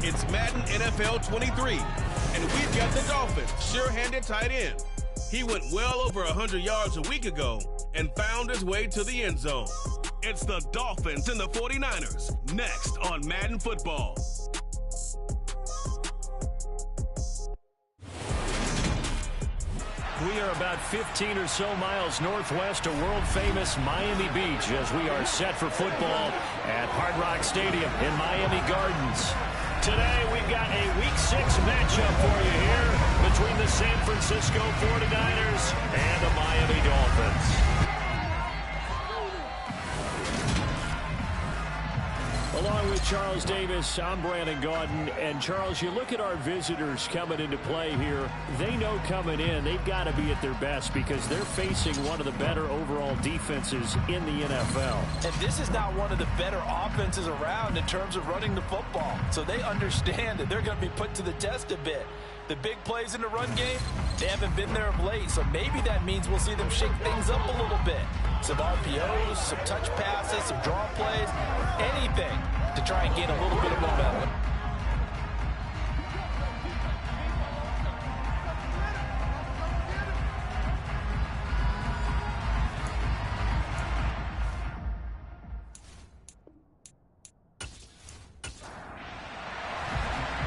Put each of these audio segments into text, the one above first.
It's Madden NFL 23, and we've got the Dolphins' sure-handed tight end. He went well over 100 yards a week ago and found his way to the end zone. It's the Dolphins and the 49ers, next on Madden Football. We are about 15 or so miles northwest of world-famous Miami Beach as we are set for football at Hard Rock Stadium in Miami Gardens. Today, we've got a Week 6 matchup for you here between the San Francisco 49ers and the Miami Dolphins. Along with Charles Davis, I'm Brandon Gaudin. And Charles, you look at our visitors coming into play here. They know coming in they've got to be at their best because they're facing one of the better overall defenses in the NFL. And this is not one of the better offenses around in terms of running the football. So they understand that they're going to be put to the test a bit. The big plays in the run game, they haven't been there of late. So maybe that means we'll see them shake things up a little bit. Some RPOs, some touch passes, some draw plays, anything to try and gain a little bit of momentum.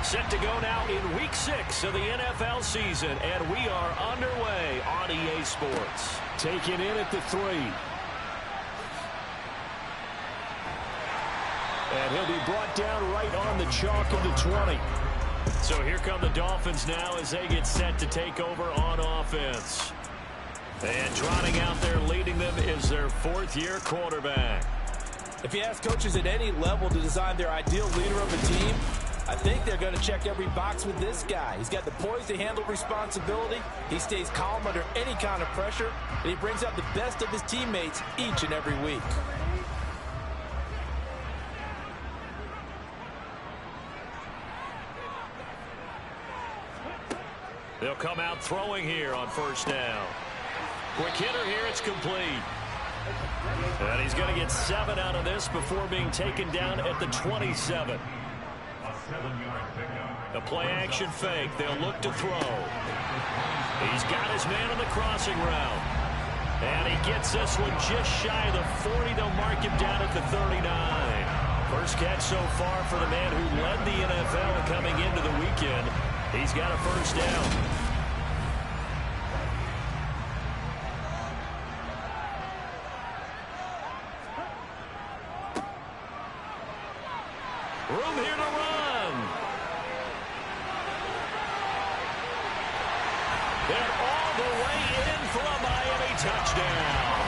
Set to go now in Week 6 of the NFL season, and we are underway on EA Sports. Taken in at the 3. And he'll be brought down right on the chalk of the 20. So here come the Dolphins now as they get set to take over on offense. And trotting out there leading them is their 4th-year quarterback. If you ask coaches at any level to design their ideal leader of a team, I think they're going to check every box with this guy. He's got the poise to handle responsibility. He stays calm under any kind of pressure, and he brings out the best of his teammates each and every week. They'll come out throwing here on 1st down. Quick hitter here, it's complete. And he's going to get 7 out of this before being taken down at the 27. The play-action fake. They'll look to throw. He's got his man on the crossing route. And he gets this one just shy of the 40. They'll mark him down at the 39. First catch so far for the man who led the NFL coming into the weekend. He's got a 1st down. Room here to run. They're all the way in for a Miami touchdown.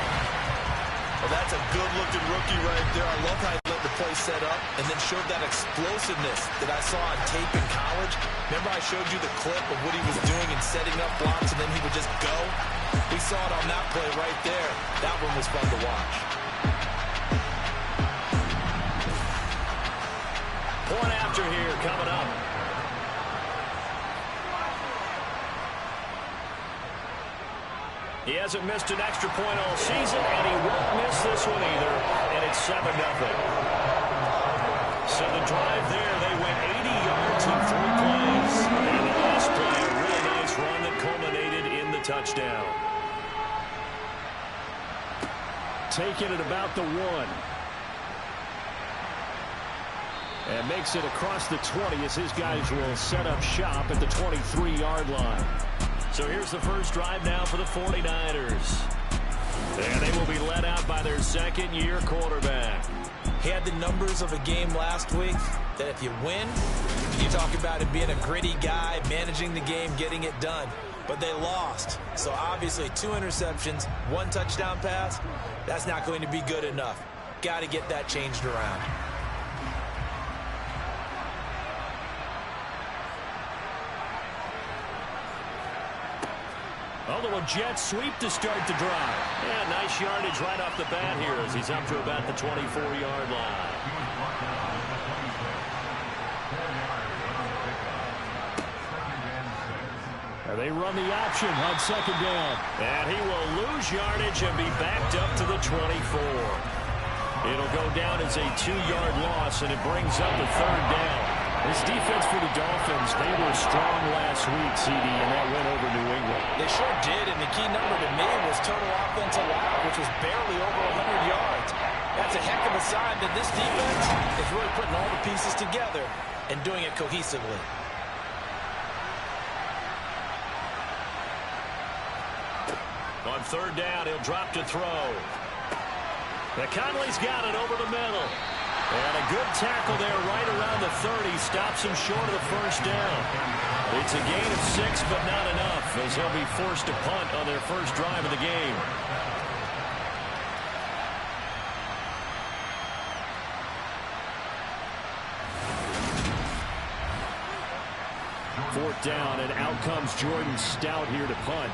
Well, that's a good-looking rookie right there. I love how he let the play set up and then showed that explosiveness that I saw on tape in college. Remember I showed you the clip of what he was doing and setting up blocks, and then he would just go? We saw it on that play right there. That one was fun to watch. Point after here coming up. He hasn't missed an extra point all season, and he won't miss this one either, and it's 7-0. So the drive there, they went 80 yards in 3 plays. And the last play, a really nice run that culminated in the touchdown. Taking it about the 1. And makes it across the 20 as his guys will set up shop at the 23-yard line. So here's the first drive now for the 49ers. And they will be led out by their 2nd-year quarterback. He had the numbers of a game last week that if you win, you talk about him being a gritty guy, managing the game, getting it done. But they lost. So obviously 2 interceptions, 1 touchdown pass, that's not going to be good enough. Got to get that changed around. Although a jet sweep to start the drive. Yeah, nice yardage right off the bat here as he's up to about the 24-yard line. And they run the option on 2nd down. And he will lose yardage and be backed up to the 24. It'll go down as a 2-yard loss, and it brings up a 3rd down. This defense for the Dolphins, they were strong last week, CD, and that went over New England. They sure did, and the key number to me was total offense allowed, which was barely over 100 yards. That's a heck of a sign that this defense is really putting all the pieces together and doing it cohesively. On third down, he'll drop to throw. Conley's got it over the middle. And a good tackle there right around the 30. Stops him short of the first down. It's a gain of 6, but not enough, as he'll be forced to punt on their first drive of the game. Fourth down, and out comes Jordan Stout here to punt.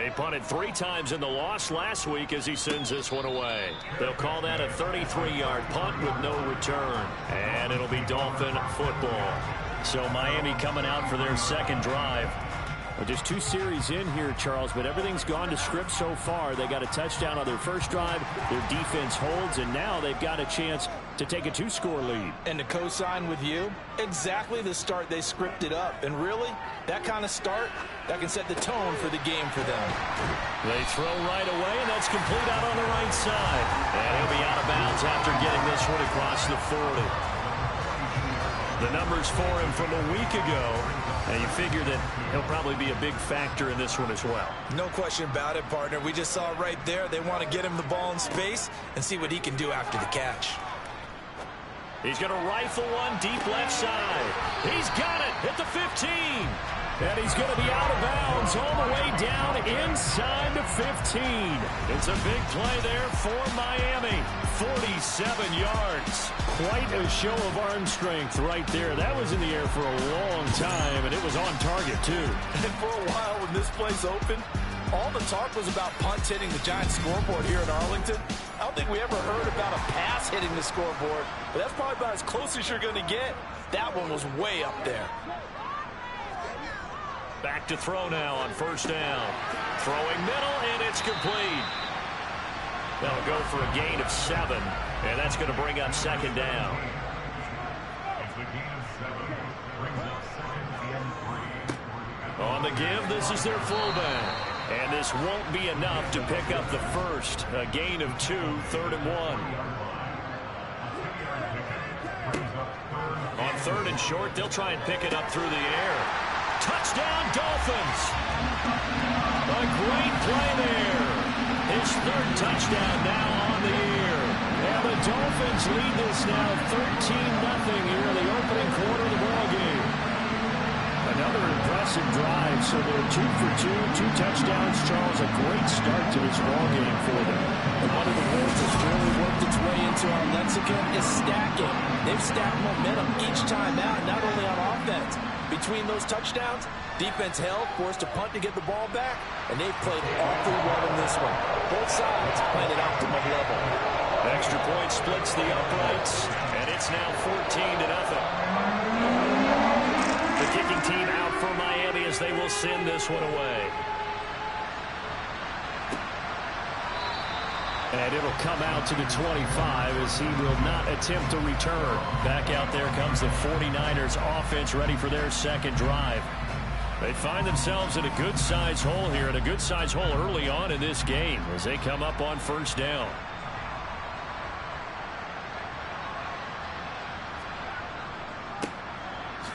He punted 3 times in the loss last week as he sends this one away. They'll call that a 33-yard punt with no return. And it'll be Dolphin football. So Miami coming out for their second drive. Well, just 2 series in here, Charles, but everything's gone to script so far. They got a touchdown on their first drive. Their defense holds, and now they've got a chance to take a 2-score lead. And to co-sign with you, exactly the start they scripted up. And really, that kind of start, that can set the tone for the game for them. They throw right away, and that's complete out on the right side. And he'll be out of bounds after getting this one across the 40. The numbers for him from a week ago, and you figure that he'll probably be a big factor in this one as well. No question about it, partner. We just saw it right there. They want to get him the ball in space and see what he can do after the catch. He's going to rifle one deep left side. He's got it at the 15. And he's going to be out of bounds all the way down inside the 15. It's a big play there for Miami. 47 yards. Quite a show of arm strength right there. That was in the air for a long time, and it was on target, too. And for a while when this place opened, all the talk was about punts hitting the Giants scoreboard here in Arlington. I don't think we ever heard about a pass hitting the scoreboard, but that's probably about as close as you're going to get. That one was way up there. Back to throw now on first down. Throwing middle, and it's complete. They'll go for a gain of 7, and that's going to bring up second down. On the give, this is their fullback. And this won't be enough to pick up the first. A gain of 2, 3rd and 1. On 3rd and short, they'll try and pick it up through the air. Touchdown, Dolphins! A great play there. His 3rd touchdown now on the year. And the Dolphins lead this now 13-0 here in the opening quarter of the ballgame. Another impressive drive, so they're 2 for 2, 2 touchdowns. Charles, a great start to this ballgame for them. And one of the words that's really worked its way into our lexicon is stacking. They've stacked momentum each time out, not only on offense. Between those touchdowns, defense held, forced to punt to get the ball back, and they've played awfully well in this one. Both sides playing at optimum level. Extra point splits the uprights, and it's now 14-0. The kicking team out for Miami as they will send this one away. And it'll come out to the 25 as he will not attempt to return. Back out there comes the 49ers offense ready for their second drive. They find themselves in a good-sized hole here, and a good-sized hole early on in this game as they come up on first down.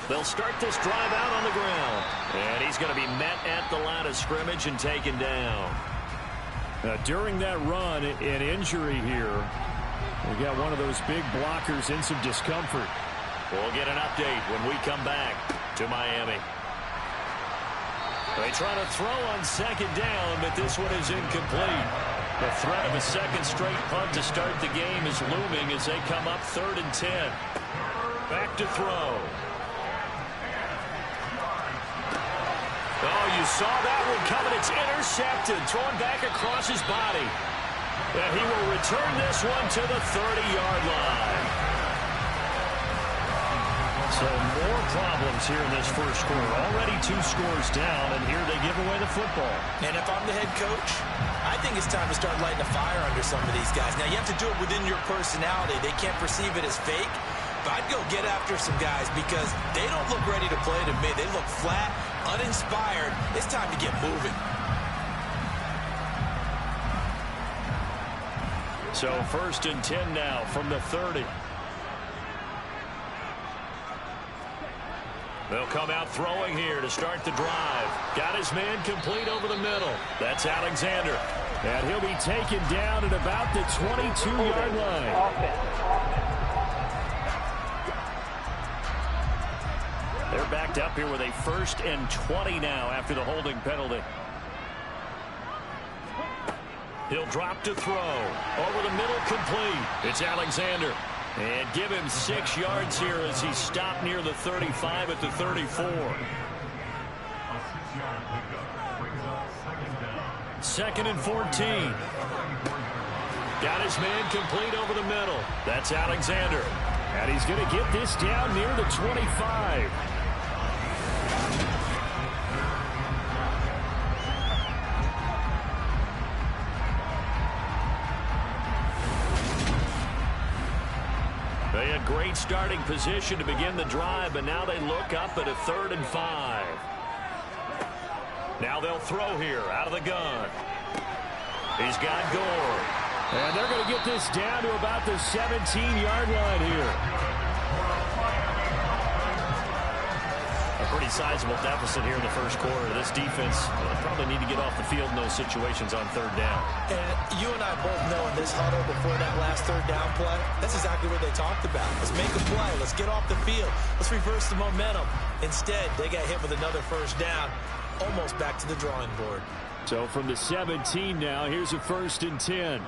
They'll start this drive out on the ground. And he's going to be met at the line of scrimmage and taken down. During that run, an injury here. We got one of those big blockers in some discomfort. We'll get an update when we come back to Miami. They try to throw on second down, but this one is incomplete. The threat of a second straight punt to start the game is looming as they come up 3rd and 10. Back to throw. Oh, you saw that one coming. It's intercepted. Thrown back across his body. And he will return this one to the 30-yard line. So more problems here in this first quarter. Already 2 scores down, and here they give away the football. And if I'm the head coach, I think it's time to start lighting a fire under some of these guys. Now, you have to do it within your personality. They can't perceive it as fake. But I'd go get after some guys because they don't look ready to play to me. They look flat, uninspired. It's time to get moving. So 1st and 10 now from the 30. They'll come out throwing here to start the drive. Got his man complete over the middle. That's Alexander. And he'll be taken down at about the 22-yard line. They're backed up here with a 1st and 20 now after the holding penalty. He'll drop to throw. Over the middle, complete. It's Alexander. And give him 6 yards here as he stopped near the 35 at the 34. 2nd and 14. Got his man complete over the middle. That's Alexander. And he's going to get this down near the 25. They had great starting position to begin the drive, but now they look up at a 3rd and 5. Now they'll throw here out of the gun. He's got Gore. And they're going to get this down to about the 17-yard line here. A pretty sizable deficit here in the first quarter. This defense will probably need to get off the field in those situations on 3rd down. And you and I both know in this huddle before that last 3rd down play, that's exactly what they talked about. Let's make a play. Let's get off the field. Let's reverse the momentum. Instead, they got hit with another 1st down, almost back to the drawing board. So from the 17 now, here's a 1st and 10.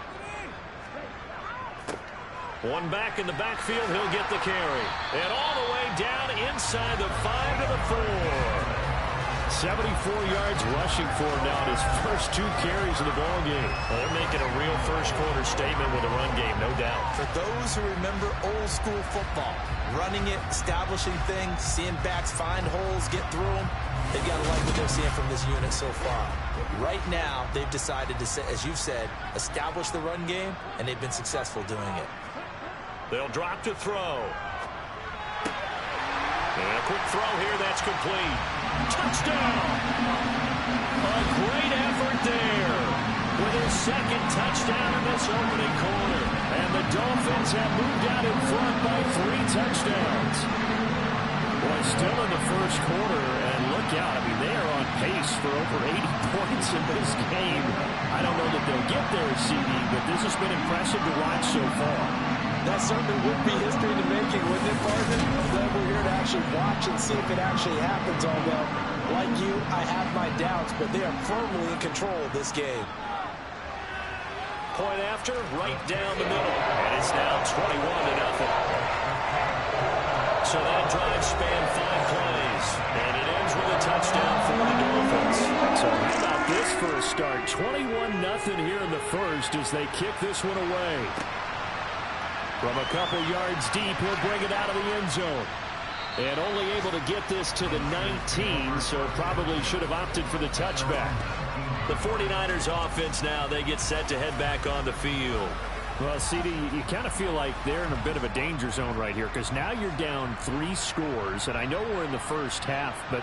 One back in the backfield, he'll get the carry. And all the way down inside the 5 to the 4. 74 yards rushing for him now in his first 2 carries of the ball game. Well, they're making a real first quarter statement with a run game, no doubt. For those who remember old school football, running it, establishing things, seeing backs find holes, get through them, they've got to like what they're seeing from this unit so far. Right now, they've decided to, as you've said, establish the run game, and they've been successful doing it. They'll drop to throw. And a quick throw here, that's complete. Touchdown! A great effort there with his 2nd touchdown in this opening quarter. And the Dolphins have moved out in front by 3 touchdowns. Boy, still in the first quarter, and look out. I mean, they are on pace for over 80 points in this game. I don't know that they'll get there, CD, but this has been impressive to watch so far. That certainly would be history in the making, wouldn't it, partner? I'm glad we're here to actually watch and see if it actually happens, although, like you, I have my doubts, but they are firmly in control of this game. Point after, right down the middle. And it's now 21-0. So that drive spanned 5 plays, and it ends with a touchdown for the Dolphins. So how about this for a start? 21-0 here in the first as they kick this one away. From a couple yards deep, he'll bring it out of the end zone. And only able to get this to the 19, so probably should have opted for the touchback. The 49ers offense now, they get set to head back on the field. Well, CD, you kind of feel like they're in a bit of a danger zone right here because now you're down 3 scores, and I know we're in the first half, but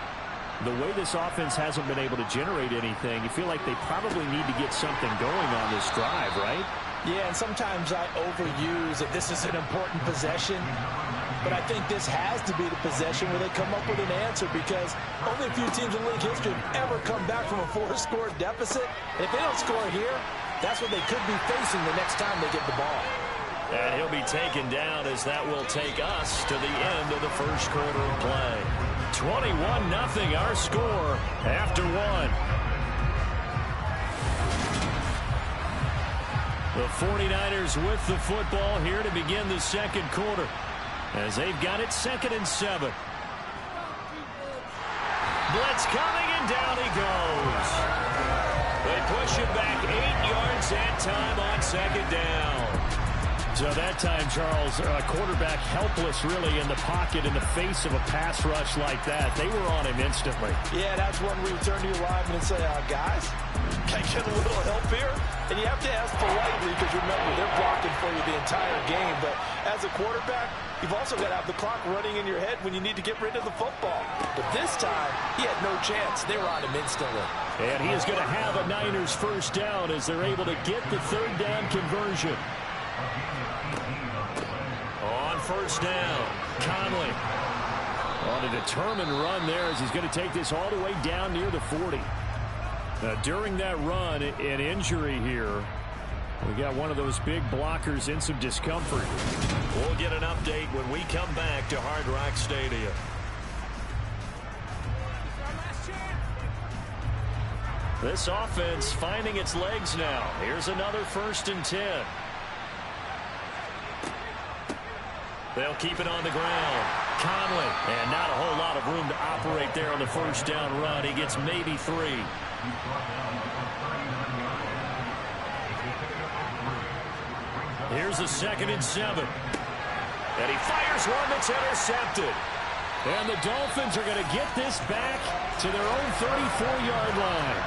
the way this offense hasn't been able to generate anything, you feel like they probably need to get something going on this drive, right? Yeah, and sometimes I overuse that this is an important possession, but I think this has to be the possession where they come up with an answer because only a few teams in league history have ever come back from a 4-score deficit. And if they don't score here, that's what they could be facing the next time they get the ball. And he'll be taken down as that will take us to the end of the first quarter of play. 21-0 our score after 1. The 49ers with the football here to begin the second quarter as they've got it 2nd and 7. Blitz coming, and down he goes. They push him back 8 yards that time on 2nd down. So that time, Charles, quarterback helpless really in the pocket in the face of a pass rush like that. They were on him instantly. Yeah, that's when we turn to your lineman and say, guys, can I get a little help here? And you have to ask politely because, remember, they're blocking for you the entire game. But as a quarterback, you've also got to have the clock running in your head when you need to get rid of the football. But this time, he had no chance. They were on him instantly. And he is going to have a Niners first down as they're able to get the third down conversion. On first down, Conley. On a determined run there as he's going to take this all the way down near the 40. During that run, an injury here. We got one of those big blockers in some discomfort. We'll get an update when we come back to Hard Rock Stadium. This offense finding its legs now. Here's another 1st and 10. They'll keep it on the ground. Conley. And not a whole lot of room to operate there on the first down run. He gets maybe 3. Here's a 2nd and 7. And he fires one that's intercepted. And the Dolphins are going to get this back to their own 34-yard line.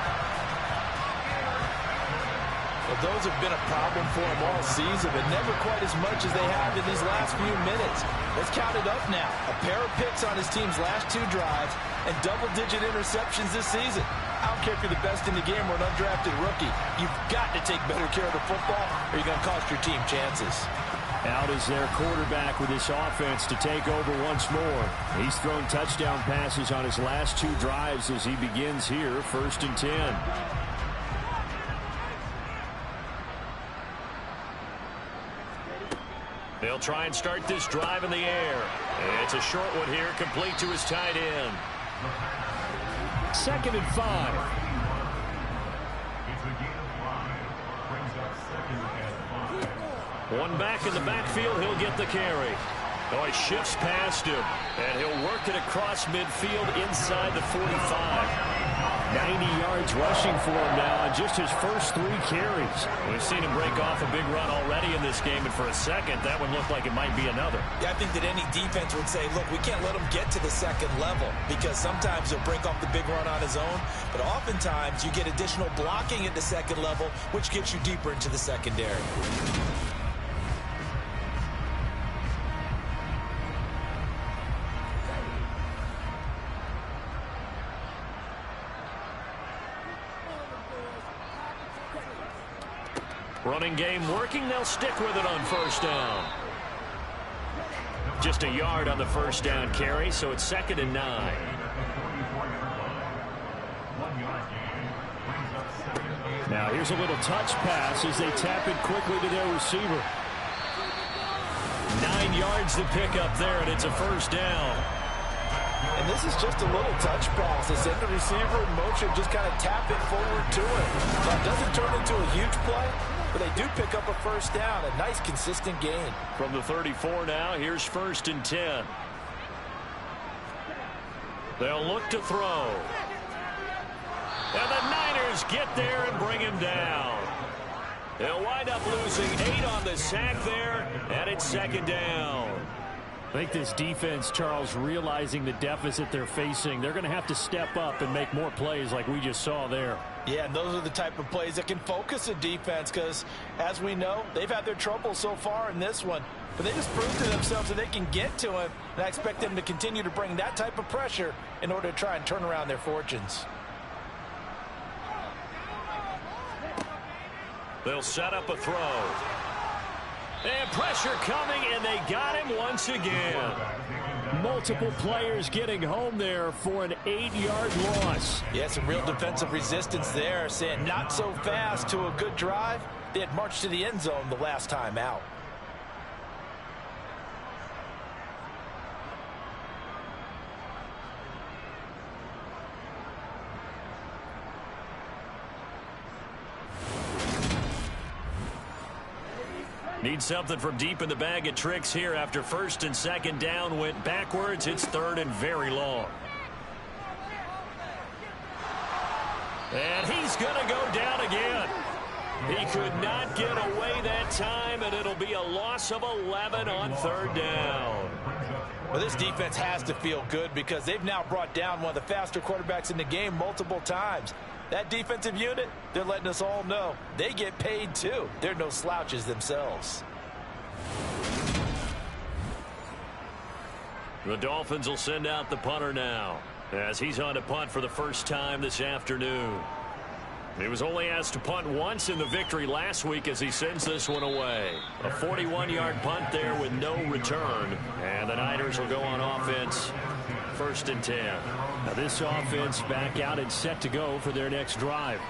Well, those have been a problem for them all season, but never quite as much as they have in these last few minutes. Let's count it up now. A pair of picks on his team's last 2 drives and double-digit interceptions this season. I don't care if you're the best in the game or an undrafted rookie. You've got to take better care of the football or you're going to cost your team chances. Out is their quarterback with this offense to take over once more. He's thrown touchdown passes on his last 2 drives as he begins here, 1st and 10. They'll try and start this drive in the air. It's a short one here, complete to his tight end. 2nd and 5. One back in the backfield, he'll get the carry. Oh, he shifts past him, and he'll work it across midfield inside the 45. 90 yards rushing for him now on just his first 3 carries. We've seen him break off a big run already in this game, and for a second, that one looked like it might be another. Yeah, I think that any defense would say, look, we can't let him get to the 2nd level because sometimes he'll break off the big run on his own, but oftentimes you get additional blocking at the 2nd level, which gets you deeper into the secondary. Running game working. They'll stick with it on first down. Just a yard on the first down carry, so it's 2nd and 9. Now here's a little touch pass as they tap it quickly to their receiver. 9 yards to pick up there, and it's a first down. And this is just a little touch pass. They send the receiver in motion, just kind of tap it forward to him. Now, it doesn't turn into a huge play, but they do pick up a first down. A nice, consistent gain. From the 34 now, here's 1st and 10. They'll look to throw. And the Niners get there and bring him down. They'll wind up losing 8 on the sack there, and it's 2nd down. I think this defense, Charles, realizing the deficit they're facing, they're going to have to step up and make more plays like we just saw there. Yeah, and those are the type of plays that can focus a defense because, as we know, they've had their trouble so far in this one. But they just proved to themselves that they can get to him, and I expect them to continue to bring that type of pressure in order to try and turn around their fortunes. They'll set up a throw. And pressure coming, and they got him once again. Multiple players getting home there for an 8-yard loss. Yeah, some real defensive resistance there, saying not so fast to a good drive. They had marched to the end zone the last time out. Need something from deep in the bag of tricks here after 1st and 2nd down went backwards. It's 3rd and very long. And he's going to go down again. He could not get away that time, and it'll be a loss of 11 on third down. Well, this defense has to feel good because they've now brought down one of the faster quarterbacks in the game multiple times. That defensive unit, they're letting us all know they get paid too. They're no slouches themselves. The Dolphins will send out the punter now as he's on to punt for the first time this afternoon. He was only asked to punt once in the victory last week as he sends this one away. A 41-yard punt there with no return. And the Niners will go on offense, 1st and 10. Now this offense back out and set to go for their next drive.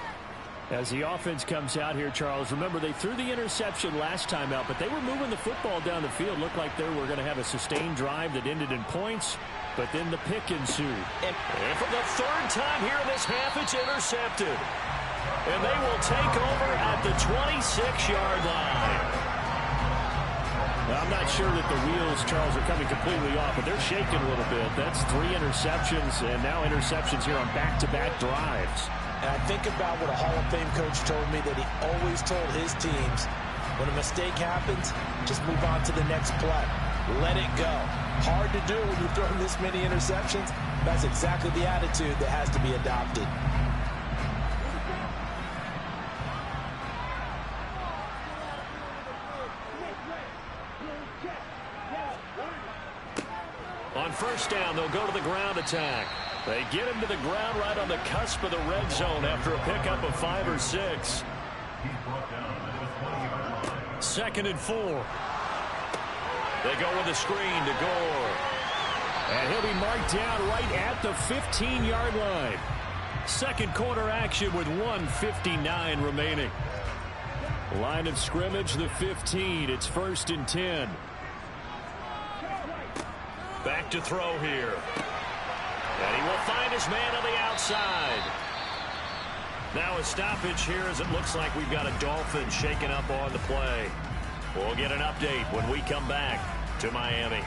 As the offense comes out here, Charles, remember they threw the interception last time out, but they were moving the football down the field. Looked like they were going to have a sustained drive that ended in points, but then the pick ensued. And for the 3rd time here in this half, it's intercepted. And they will take over at the 26-yard line. Now, I'm not sure that the wheels, Charles, are coming completely off, but they're shaking a little bit. That's 3 interceptions, and now interceptions here on back-to-back drives. And I think about what a Hall of Fame coach told me that he always told his teams, when a mistake happens, just move on to the next play. Let it go. Hard to do when you've thrown this many interceptions. That's exactly the attitude that has to be adopted. On 1st down, they'll go to the ground attack. They get him to the ground right on the cusp of the red zone after a pickup of 5 or 6. 2nd and 4. They go with a screen to Gore. And he'll be marked down right at the 15-yard line. Second quarter action with 1:59 remaining. Line of scrimmage, the 15. It's 1st and 10. Back to throw here. And he will find his man on the outside. Now a stoppage here as it looks like we've got a Dolphin shaking up on the play. We'll get an update when we come back to Miami.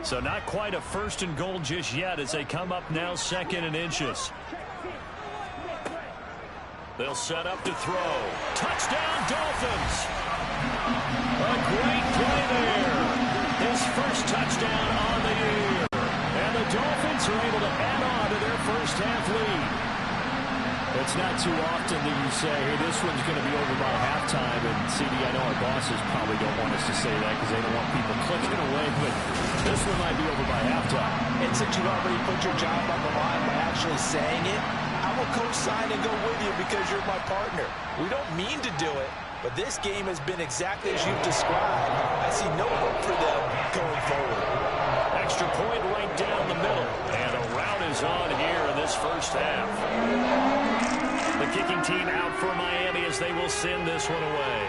So not quite a 1st and goal just yet as they come up now 2nd and inches. They'll set up to throw. Touchdown, Dolphins! A great play there. His first touchdown on the year. And the Dolphins are able to add on to their first half lead. It's not too often that you say, hey, this one's going to be over by halftime. And, CD, I know our bosses probably don't want us to say that because they don't want people clicking away. But this one might be over by halftime. And since you've already put your job on the line by actually saying it, I will co-sign and go with you because you're my partner. We don't mean to do it, but this game has been exactly as you've described. I see no hope for them going forward. Extra point right down the middle. And a rout is on here in this first half. The kicking team out for Miami as they will send this one away.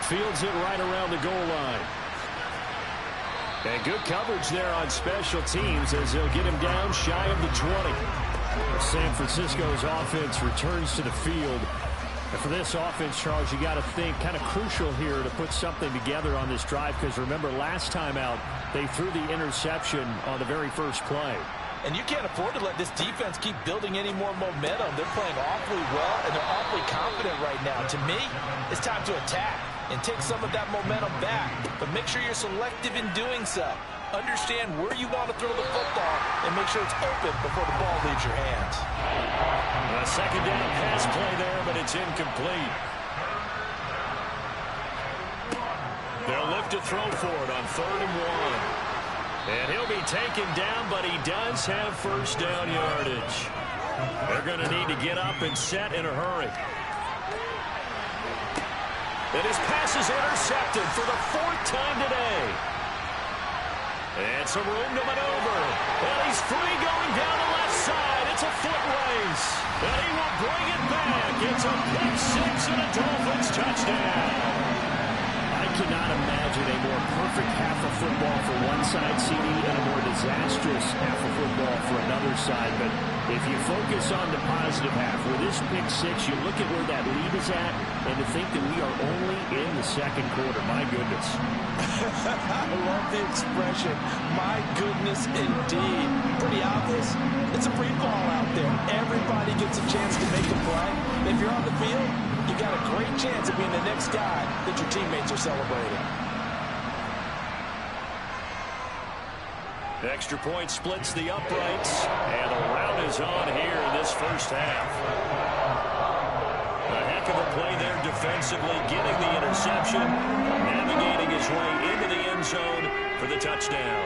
Fields it right around the goal line. And good coverage there on special teams as they'll get him down shy of the 20. San Francisco's offense returns to the field. And for this offense, Charles, you got to think kind of crucial here to put something together on this drive because remember last time out they threw the interception on the very first play. And you can't afford to let this defense keep building any more momentum. They're playing awfully well, and they're awfully confident right now. To me, it's time to attack and take some of that momentum back. But make sure you're selective in doing so. Understand where you want to throw the football and make sure it's open before the ball leaves your hands. A 2nd down pass play there, but it's incomplete. They'll look to throw for it on 3rd and 1. And he'll be taken down, but he does have 1st down yardage. They're going to need to get up and set in a hurry. And his pass is intercepted for the 4th time today. And some room to maneuver. And he's free going down the left side. It's a foot race. And he will bring it back. It's a pick 6 and a Dolphins touchdown. I cannot imagine a more perfect perfect half of football for one side, CD, and a more disastrous half of football for another side. But if you focus on the positive half, with this pick six, you look at where that lead is at, and to think that we are only in the second quarter. My goodness. I love the expression, my goodness indeed. Pretty obvious. It's a free fall out there. Everybody gets a chance to make a play. If you're on the field, you got a great chance of being the next guy that your teammates are celebrating. Extra point splits the uprights, and the round is on here in this first half. A heck of a play there defensively, getting the interception, navigating his way into the end zone for the touchdown.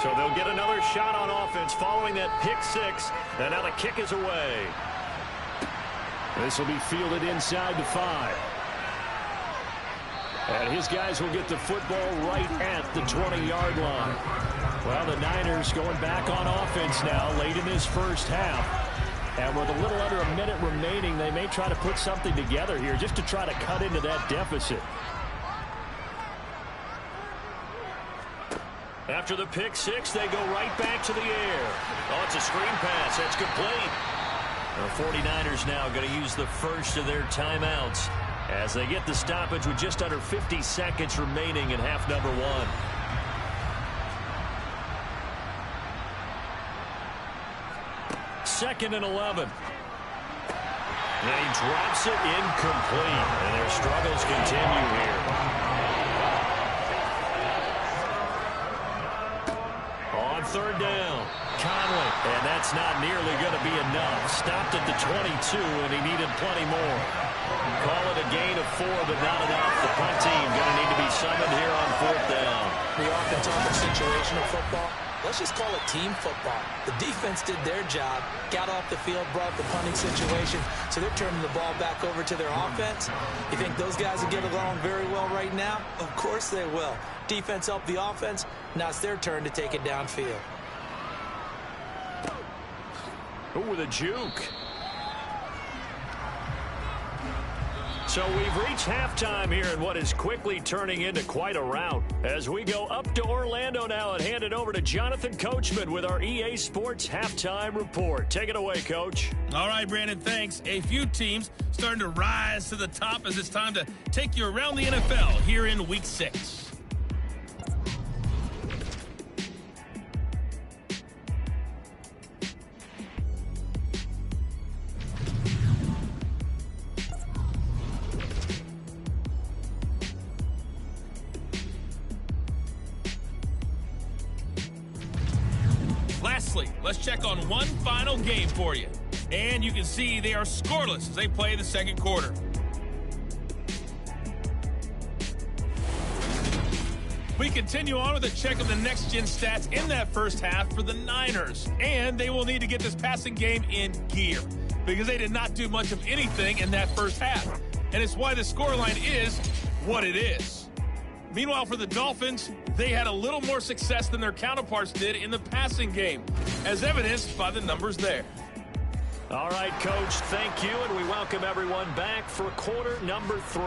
So they'll get another shot on offense following that pick six, and now the kick is away. This will be fielded inside the 5. And his guys will get the football right at the 20-yard line. Well, the Niners going back on offense now late in this first half. And with a little under a minute remaining, they may try to put something together here just to try to cut into that deficit. After the pick six, they go right back to the air. Oh, it's a screen pass. That's complete. The 49ers now going to use the first of their timeouts as they get the stoppage with just under 50 seconds remaining in half number 1. Second and 11. And he drops it incomplete. And their struggles continue here. On third down, Conley. And that's not nearly going to be enough. Stopped at the 22, and he needed plenty more. Call it a gain of 4, but not enough. The punt team going to need to be summoned here on fourth down. We often talk of situational football. Let's just call it team football. The defense did their job, got off the field, brought the punting situation, so they're turning the ball back over to their offense. You think those guys will get along very well right now? Of course they will. Defense helped the offense. Now it's their turn to take it downfield. Ooh, with a juke. So we've reached halftime here in what is quickly turning into quite a rout. As we go up to Orlando now and hand it over to Jonathan Coachman with our EA Sports Halftime Report. Take it away, Coach. All right, Brandon, thanks. A few teams starting to rise to the top as it's time to take you around the NFL here in Week 6. Lastly, let's check on one final game for you. And you can see they are scoreless as they play the second quarter. We continue on with a check of the next-gen stats in that first half for the Niners. And they will need to get this passing game in gear because they did not do much of anything in that first half. And it's why the scoreline is what it is. Meanwhile, for the Dolphins, they had a little more success than their counterparts did in the passing game, as evidenced by the numbers there. All right, Coach, thank you, and we welcome everyone back for quarter number 3.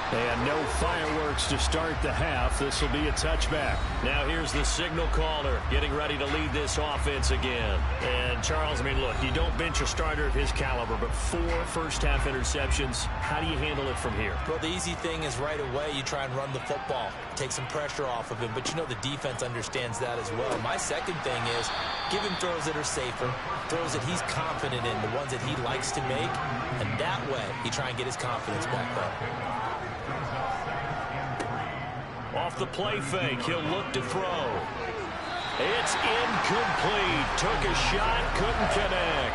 And no fireworks to start the half. This will be a touchback. Now here's the signal caller getting ready to lead this offense again. And Charles, I mean, look, you don't bench a starter of his caliber, but 4 first-half interceptions. How do you handle it from here? Well, the easy thing is right away you try and run the football, take some pressure off of him, but you know the defense understands that as well. My second thing is give him throws that are safer, throws that he's confident in, the ones that he likes to make, and that way you try and get his confidence back up. Off the play fake, he'll look to throw. It's incomplete. Took a shot, couldn't connect.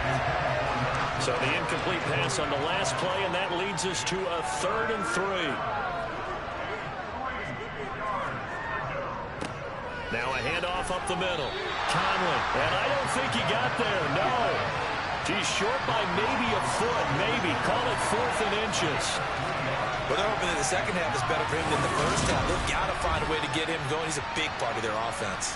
So the incomplete pass on the last play, and that leads us to a 3rd and 3. Now a handoff up the middle. Conley, and I don't think he got there, no. He's short by maybe a foot, maybe. Call it 4th and inches. Well, they're hoping that the second half is better for him than the first half. They've got to find a way to get him going. He's a big part of their offense.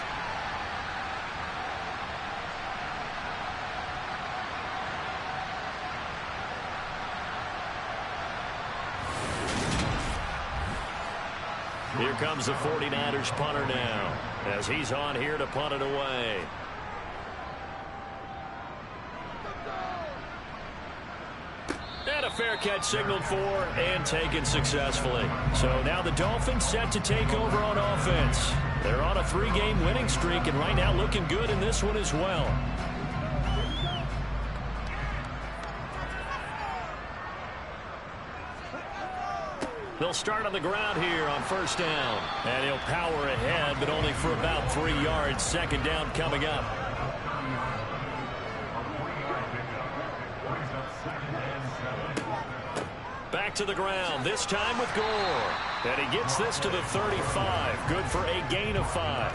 Here comes the 49ers punter now, as he's on here to punt it away. And a fair catch signaled for and taken successfully. So now the Dolphins set to take over on offense. They're on a 3-game winning streak, and right now looking good in this one as well. They'll start on the ground here on first down. And he'll power ahead, but only for about 3 yards. Second down coming up. Back to the ground, this time with Gore. And he gets this to the 35. Good for a gain of 5.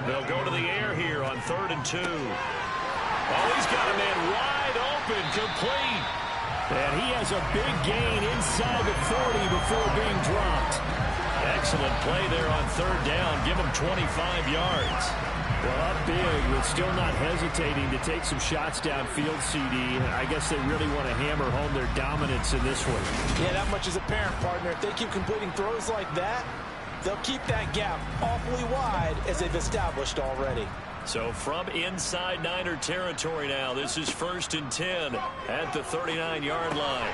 They'll go to the air here on 3rd and 2. Oh, he's got a man wide open, complete. And he has a big gain inside the 40 before being dropped. Excellent play there on 3rd down. Give him 25 yards. Well, up big, but still not hesitating to take some shots downfield, CD. I guess they really want to hammer home their dominance in this one. Yeah, that much is apparent, partner. If they keep completing throws like that, they'll keep that gap awfully wide as they've established already. So from inside Niner territory now, this is 1st and 10 at the 39-yard line.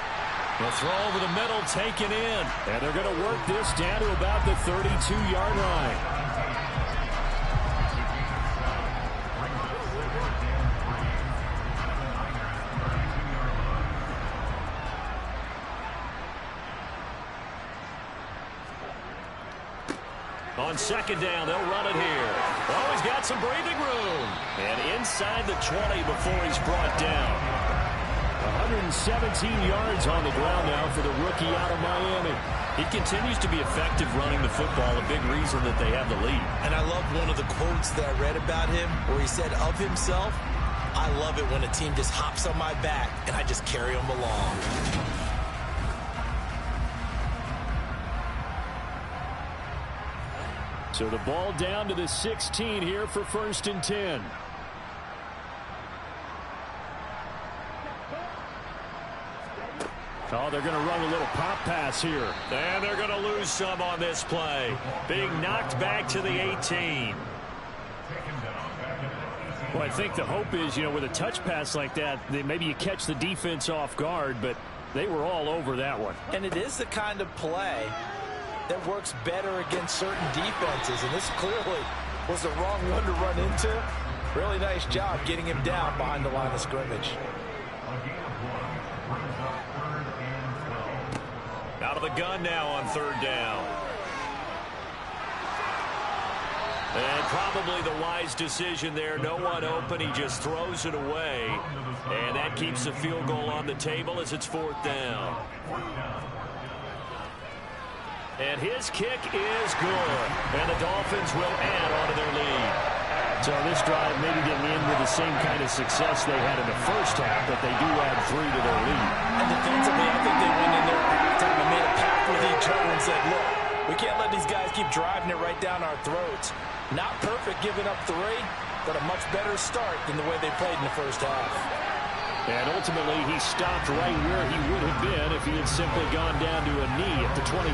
The throw over the middle taken in. And they're going to work this down to about the 32-yard line. On 2nd down, they'll run it here. Oh, he's got some breathing room. And inside the 20 before he's brought down. 117 yards on the ground now for the rookie out of Miami. He continues to be effective running the football, a big reason that they have the lead. And I love one of the quotes that I read about him where he said of himself, "I love it when a team just hops on my back and I just carry them along." So the ball down to the 16 here for 1st and 10. Oh, they're going to run a little pop pass here. And they're going to lose some on this play. Being knocked back to the 18. Well, I think the hope is, with a touch pass like that, maybe you catch the defense off guard, but they were all over that one. And it is the kind of play that works better against certain defenses, and this clearly was the wrong one to run into. Really nice job getting him down behind the line of scrimmage. Out of the gun now on 3rd down. And probably the wise decision there. No one open. He just throws it away. And that keeps the field goal on the table as it's 4th down. And his kick is good. And the Dolphins will add on to their lead. So this drive maybe didn't end with the same kind of success they had in the first half, but they do add 3 to their lead. And defensively, I think they went in there at halftime and made a pact with each other and said, look, we can't let these guys keep driving it right down our throats. Not perfect giving up 3, but a much better start than the way they played in the first half. And ultimately, he stopped right where he would have been if he had simply gone down to a knee at the 25.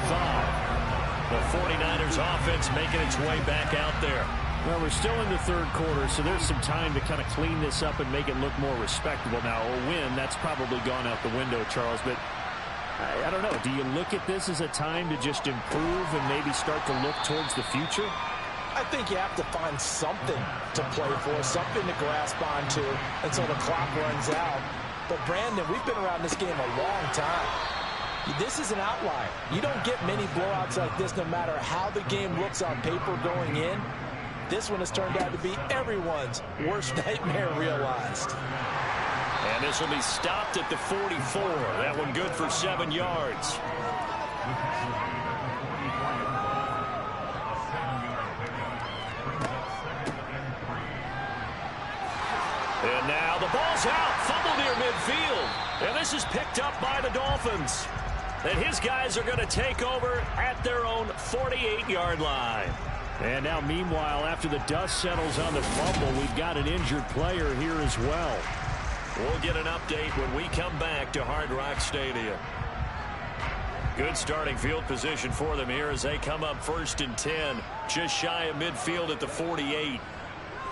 The 49ers offense making its way back out there. Well, we're still in the 3rd quarter, so there's some time to kind of clean this up and make it look more respectable. Now, a win, that's probably gone out the window, Charles, but I don't know. Do you look at this as a time to just improve and maybe start to look towards the future? I think you have to find something to play for, something to grasp onto until the clock runs out. But, Brandon, we've been around this game a long time. This is an outlier. You don't get many blowouts like this no matter how the game looks on paper going in. This one has turned out to be everyone's worst nightmare realized. And this will be stopped at the 44. That one good for 7 yards. And now the ball's out. Fumble near midfield. And this is picked up by the Dolphins. And his guys are going to take over at their own 48-yard line. And now, meanwhile, after the dust settles on the fumble, we've got an injured player here as well. We'll get an update when we come back to Hard Rock Stadium. Good starting field position for them here as they come up 1st and 10. Just shy of midfield at the 48.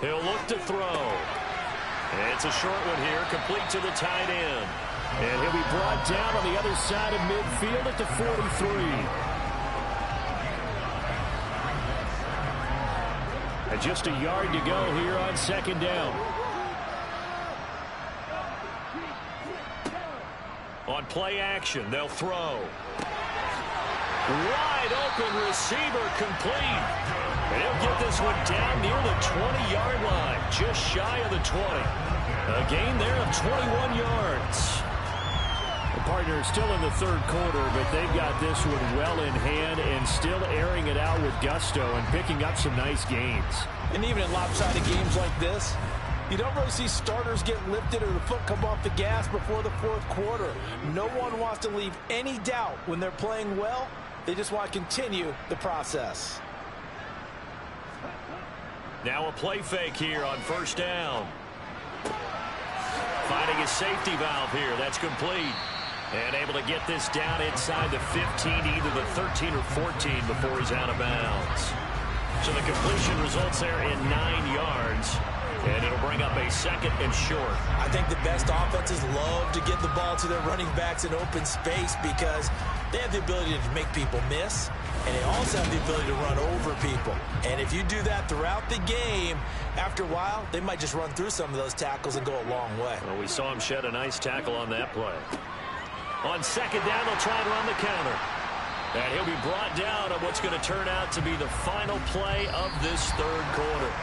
He'll look to throw. It's a short one here, complete to the tight end. And he'll be brought down on the other side of midfield at the 43. And just a yard to go here on 2nd down. On play action, they'll throw. Wide open receiver complete. And he'll get this one down near the 20-yard line, just shy of the 20. A gain there of 21 yards. The partner is still in the 3rd quarter, but they've got this one well in hand and still airing it out with gusto and picking up some nice gains. And even in lopsided games like this, you don't really see starters get lifted or the foot come off the gas before the 4th quarter. No one wants to leave any doubt when they're playing well. They just want to continue the process. Now a play fake here on 1st down. Finding a safety valve here. That's complete. And able to get this down inside the 15, either the 13 or 14 before he's out of bounds. So the completion results there in 9 yards. And it'll bring up a 2nd and short. I think the best offenses love to get the ball to their running backs in open space because they have the ability to make people miss, and they also have the ability to run over people. And if you do that throughout the game, after a while, they might just run through some of those tackles and go a long way. Well, we saw him shed a nice tackle on that play. On 2nd down, they'll try and run the counter. And he'll be brought down on what's going to turn out to be the final play of this 3rd quarter.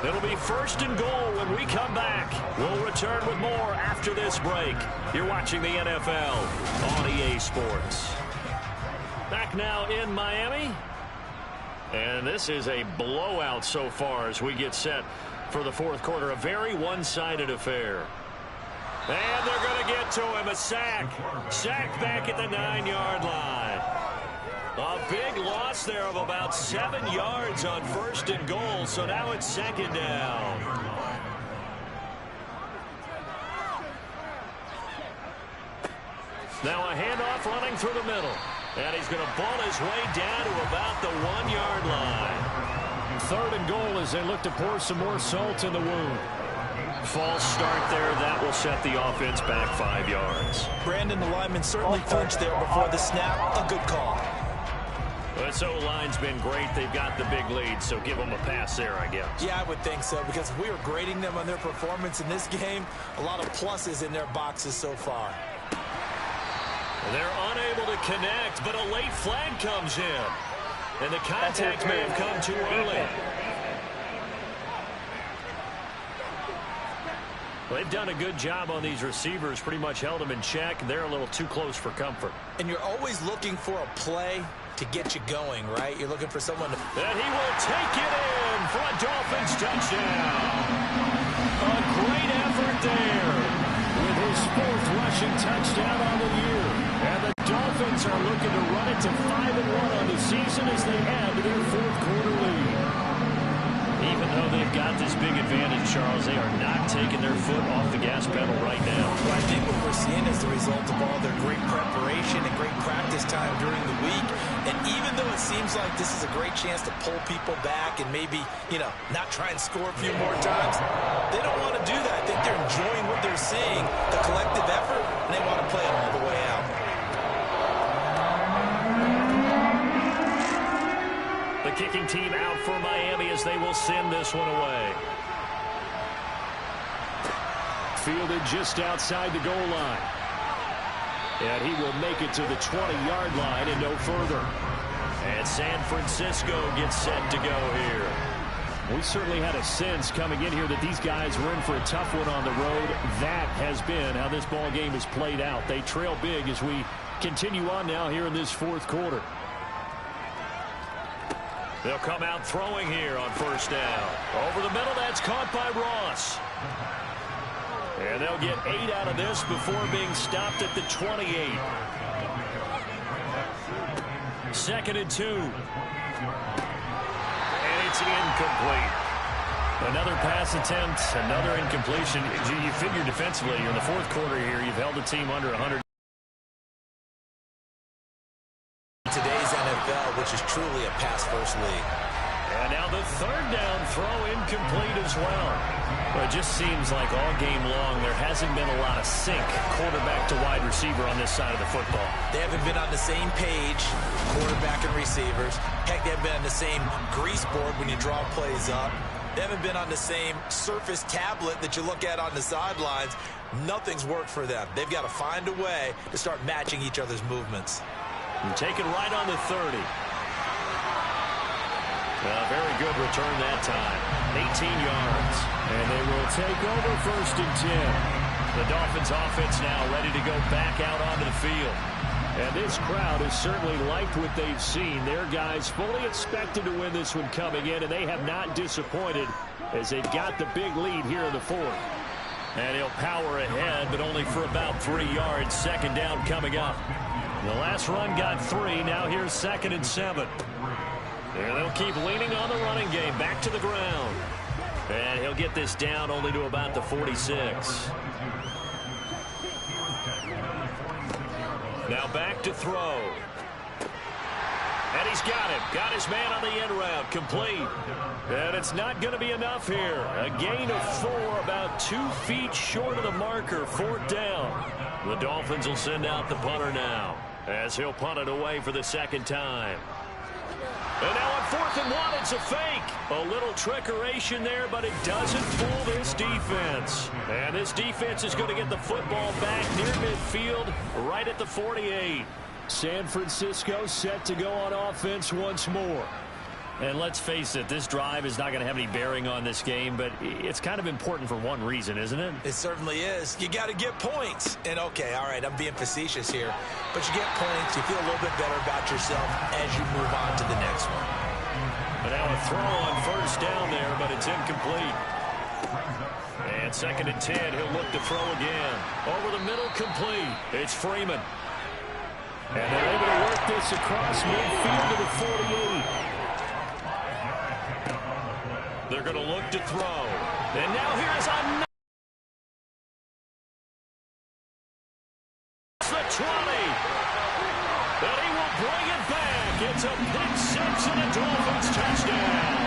It'll be 1st and goal when we come back. We'll return with more after this break. You're watching the NFL on EA Sports. Back now in Miami. And this is a blowout so far as we get set for the 4th quarter. A very one-sided affair. And they're going to get to him. A sack. Sack back at the 9-yard line. A big loss there of about 7 yards on 1st and goal. So now it's 2nd down. Now a handoff running through the middle. And he's going to ball his way down to about the 1-yard line. 3rd and goal as they look to pour some more salt in the wound. False start there. That will set the offense back 5 yards. Brandon, the lineman certainly flinched there before the snap. A good call. This O-line's been great. They've got the big lead, so give them a pass there, I guess. Yeah, I would think so, because if we were grading them on their performance in this game, a lot of pluses in their boxes so far. They're unable to connect, but a late flag comes in. And the contact may have come too early. Well, they've done a good job on these receivers, pretty much held them in check. They're a little too close for comfort. And you're always looking for a play to get you going, right? You're looking for someone to... And he will take it in for a Dolphins touchdown. A great effort there with his 4th rushing touchdown on the year. And the Dolphins are looking to run it to 5-1 on the season as they add to their 4th quarter lead. Even though they've got this big advantage, Charles, they are not taking their foot off the gas pedal right now. Well, I think what we're seeing is the result of all their great preparation and great practice time during the week. And even though it seems like this is a great chance to pull people back and maybe, not try and score a few more times, they don't want to do that. I think they're enjoying what they're seeing, the collective effort, and they want to play it all the way out. The kicking team out for Miami as they will send this one away. Fielded just outside the goal line. And he will make it to the 20-yard line and no further. And San Francisco gets set to go here. We certainly had a sense coming in here that these guys were in for a tough one on the road. That has been how this ball game has played out. They trail big as we continue on now here in this 4th quarter. They'll come out throwing here on 1st down. Over the middle, that's caught by Ross. And they'll get 8 out of this before being stopped at the 28. 2nd and 2. And it's incomplete. Another pass attempt, another incompletion. You figure defensively, you're in the fourth quarter here, you've held the team under 100. Today's NFL, which is truly a pass-first league. And now the third down throw incomplete as well. Well, it just seems like all game long there hasn't been a lot of sync quarterback to wide receiver on this side of the football. They haven't been on the same page, quarterback and receivers. Heck, they haven't been on the same grease board when you draw plays up. They haven't been on the same surface tablet that you look at on the sidelines. Nothing's worked for them. They've got to find a way to start matching each other's movements. And take it right on the 30. Very good return that time. 18 yards. And they will take over 1st and 10. The Dolphins offense now ready to go back out onto the field. And this crowd has certainly liked what they've seen. Their guys fully expected to win this one coming in, and they have not disappointed as they've got the big lead here in the fourth. And he'll power ahead, but only for about 3 yards. 2nd down coming up. The last run got 3. Now here's 2nd and 7. And they'll keep leaning on the running game. Back to the ground. And he'll get this down only to about the 46. Now back to throw. And he's got it. Got his man on the end route. Complete. And it's not going to be enough here. A gain of 4, about 2 feet short of the marker. 4th down. The Dolphins will send out the punter now, as he'll punt it away for the 2nd time. And now on 4th and 1, it's a fake. A little trickeration there, but it doesn't fool this defense. And this defense is going to get the football back near midfield, right at the 48. San Francisco set to go on offense once more. And let's face it, this drive is not going to have any bearing on this game, but it's kind of important for one reason, isn't it? It certainly is. You got to get points. And, okay, all right, I'm being facetious here. But you get points, you feel a little bit better about yourself as you move on to the next one. And now a throw on 1st down there, but it's incomplete. And 2nd and 10, he'll look to throw again. Over the middle, complete. It's Freeman. And they're able to work this across midfield to the 48. They're going to look to throw. And now here's a... It's the 20. And he will bring it back. It's a pick 6 and a Dolphins touchdown.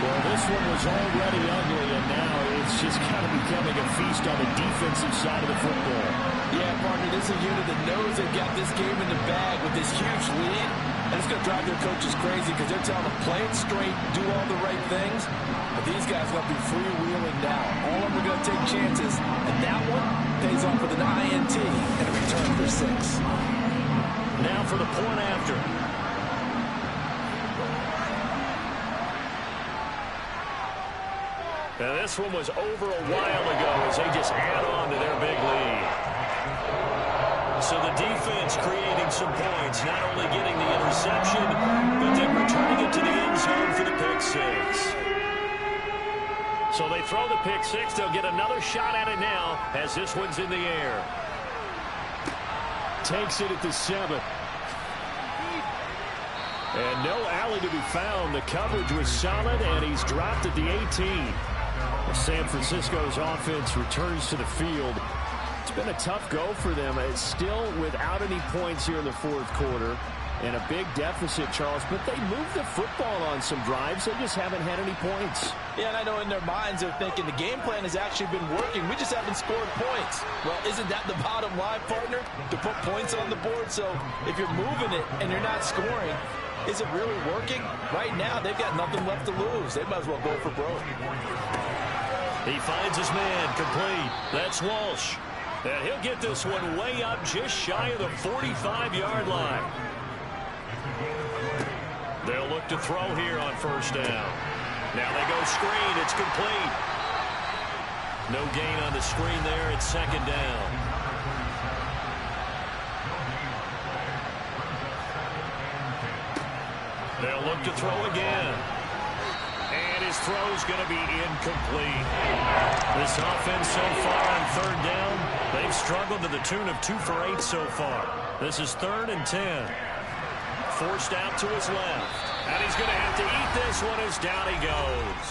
Well, this one was already ugly, and now it's just kind of becoming a feast on the defensive side of the football. Yeah, partner, this is a unit that knows they've got this game in the bag with this huge lead. And it's going to drive their coaches crazy because they're telling them, play it straight, do all the right things. But these guys are going to be freewheeling now. All of them are going to take chances. And that one pays off with an INT and a return for 6. Now for the point after. Now this one was over a while ago as they just add on to their big lead. So the defense creating some points, not only getting the interception, but then returning it to the end zone for the pick 6. So they throw the pick 6. They'll get another shot at it now as this one's in the air. Takes it at the 7. And no alley to be found. The coverage was solid, and he's dropped at the 18. San Francisco's offense returns to the field. It's been a tough go for them. It's still without any points here in the fourth quarter and a big deficit, Charles, but they moved the football on some drives. They just haven't had any points. Yeah, and I know in their minds they're thinking the game plan has actually been working. We just haven't scored points. Well, isn't that the bottom line, partner? To put points on the board. So if you're moving it and you're not scoring, is it really working? Right now, they've got nothing left to lose. They might as well go for broke. He finds his man, complete. That's Walsh. And he'll get this one way up just shy of the 45-yard line. They'll look to throw here on 1st down. Now they go screen. It's complete. No gain on the screen there. It's 2nd down. They'll look to throw again. And his throw's going to be incomplete. This offense so far on 3rd down, they've struggled to the tune of 2 for 8 so far. This is 3rd and 10. Forced out to his left. And he's going to have to eat this one as down he goes.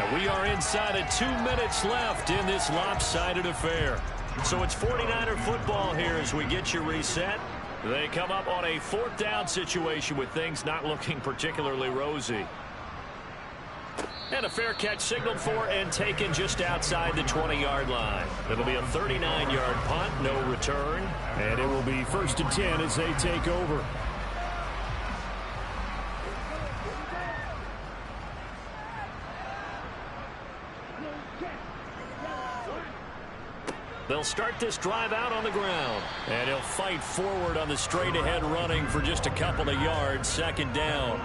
And we are inside of 2 minutes left in this lopsided affair. So it's 49er football here as we get you reset. They come up on a 4th down situation with things not looking particularly rosy. And a fair catch signaled for and taken just outside the 20-yard line. It'll be a 39-yard punt, no return. And it will be 1st and 10 as they take over. They'll start this drive out on the ground. And he'll fight forward on the straight-ahead running for just a couple of yards. 2nd down.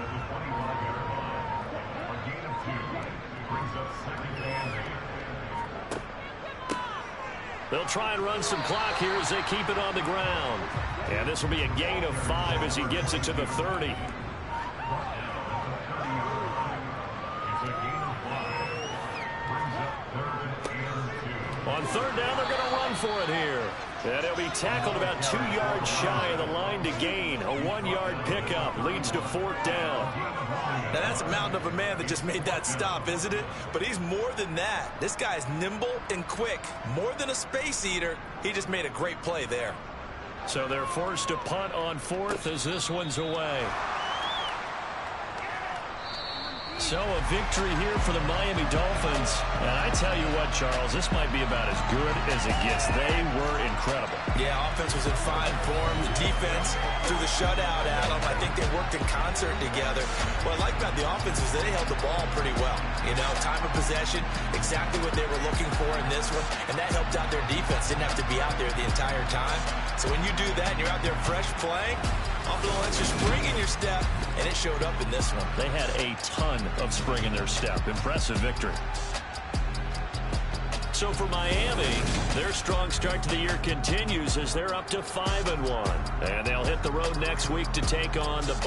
They'll try and run some clock here as they keep it on the ground. And this will be a gain of 5 as he gets it to the 30. On 3rd down, they're going to run for it here. And he'll be tackled about 2 yards shy of the line to gain. A 1-yard pickup leads to 4th down. Now that's a mountain of a man that just made that stop, isn't it? But he's more than that. This guy's nimble and quick. More than a space eater. He just made a great play there. So they're forced to punt on 4th as this one's away. So a victory here for the Miami Dolphins. And I tell you what, Charles, this might be about as good as it gets. They were incredible. Yeah, offense was in fine form. The defense threw the shutout at them. I think they worked in concert together. What I like about the offense is that they held the ball pretty well. You know, time of possession, exactly what they were looking for in this one. And that helped out their defense. Didn't have to be out there the entire time. So when you do that and you're out there fresh playing, off a little extra spring in your step, and it showed up in this one. They had a ton of spring in their step. Impressive victory. So for Miami, their strong start to the year continues as they're up to 5-1. And they'll hit the road next week to take on the